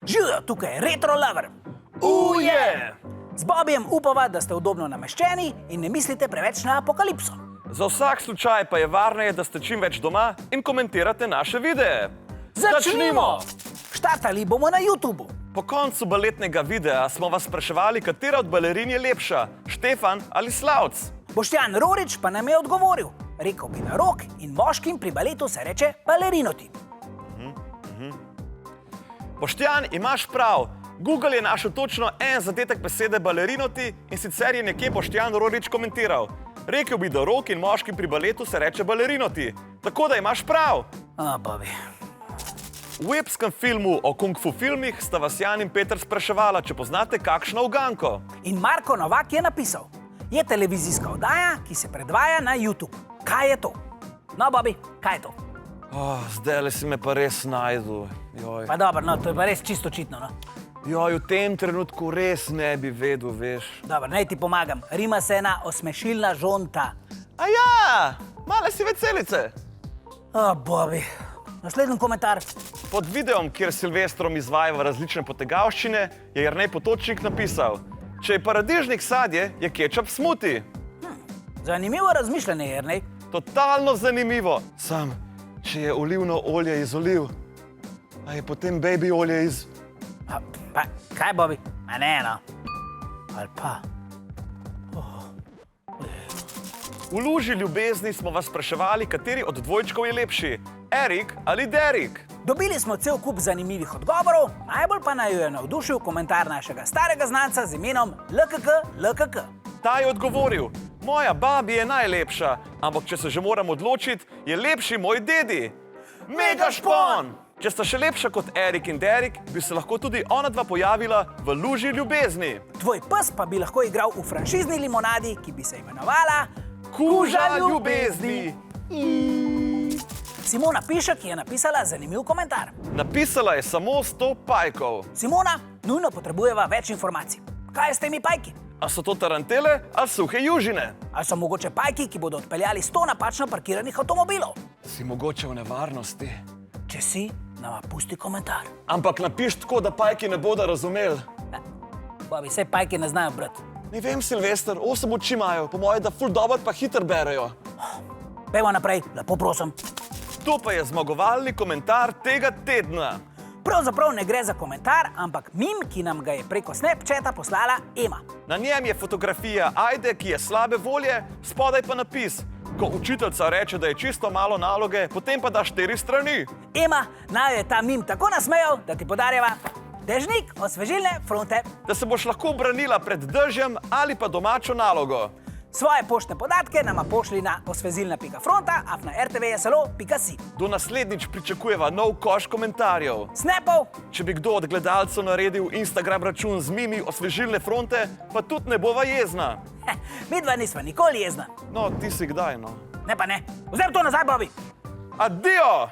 Živijo, tukaj je Retro Lover. Uje! Z Bobijem upava, da ste udobno nameščeni in ne mislite preveč na apokalipso. Za vsak slučaj pa je varneje, da ste čim več doma in komentirate naše videe. Začnimo! Štartali bomo na YouTubu. Po koncu baletnega videa smo vas spraševali, katera od balerin je lepša, Štefan ali Slavc. Boštjan Rorič pa nam je odgovoril. Rekel bi, da rok in moškim pri baletu se reče balerinoti. Boštjan, imaš prav. Google je našel točno en zadetek besede balerinoti in sicer je nekje Boštjan Rorič komentiral. Rekel bi, da rok in moškim pri baletu se reče balerinoti. Tako da imaš prav. Bobi. V epskem filmu o kung fu filmih sta vas Jan in Peter spraševala, če poznate kakšno uganko. In Marko Novak je napisal. Je televizijska oddaja, ki se predvaja na YouTube. Kaj je to? No, Bobi, kaj je to? Zdajle si me pa res najdu. Pa dobro, no, to je pa res čisto očitno, no. V tem trenutku res ne bi vedel, veš. Dobro, naj ti pomagam. Rima se na osmešilna žonta. Male si veselice. Bobi. Naslednji komentar. Pod videom, kjer Silvestrom izvaja različne potegavščine, je Jernej Potočnik napisal: če je paradižnik sadje, je kečap smuti. Zanimivo razmišljanje, Jernej. Totalno zanimivo. Sam, če je olivno olje iz oliv, a je potem baby olje iz... Pa, kaj, Bobi? A ne, no. Ali pa... V luži ljubezni smo vas spraševali, kateri od dvojčkov je lepši, Erik ali Derik. Dobili smo cel kup zanimivih odgovorov, najbolj pa naju je navdušil komentar našega starega znanca z imenom LKK. Ta je odgovoril: moja babi je najlepša, ampak če se že moram odločiti, je lepši moj dedi. Mega špon! Če sta še lepša kot Erik in Derik, bi se lahko tudi ona dva pojavila v luži ljubezni. Tvoj pes pa bi lahko igral v franšizni limonadi, ki bi se imenovala Kuža ljubezni. Simona Pišek je napisala zanimiv komentar. Napisala je samo 100 pajkov. Simona, nujno potrebujeva več informacij. Kaj je s temi pajki? A so to tarantele ali suhe južine? Ali so mogoče pajki, ki bodo odpeljali 100 napačno parkiranih avtomobilov? Si mogoče v nevarnosti. Če si, nama pusti komentar. Ampak napiš tako, da pajki ne bodo razumeli. Bobi, saj pajki ne znajo brati. Ne vem, Silvester, 8 oči imajo, po moje, da ful dobro pa hiter berejo. Pejmo naprej, lepo prosim. To pa je zmagovalni komentar tega tedna. Pravzaprav ne gre za komentar, ampak mim, ki nam ga je preko Snapchata poslala Ema. Na njem je fotografija Ajde, ki je slabe volje, spodaj pa napis: ko učiteljica reče, da je čisto malo naloge, potem pa da 4 strani. Ema, naj je ta mim tako nasmejal, da ti podarjava dežnik osvežilne fronte. Da se boš lahko branila pred dežjem ali pa domačo nalogo. Svoje poštne podatke nama pošli na osvezilna.fronta@rtvslo.si. Do naslednjič pričakujeva nov koš komentarjev. Snapov! Če bi kdo od gledalcev naredil Instagram račun z mimi osvežilne fronte, pa tudi ne bova jezna. Midva nisva nikoli jezna. No, ti si kdaj, no. Ne pa ne. Vzem to nazaj, Bobi! Adio!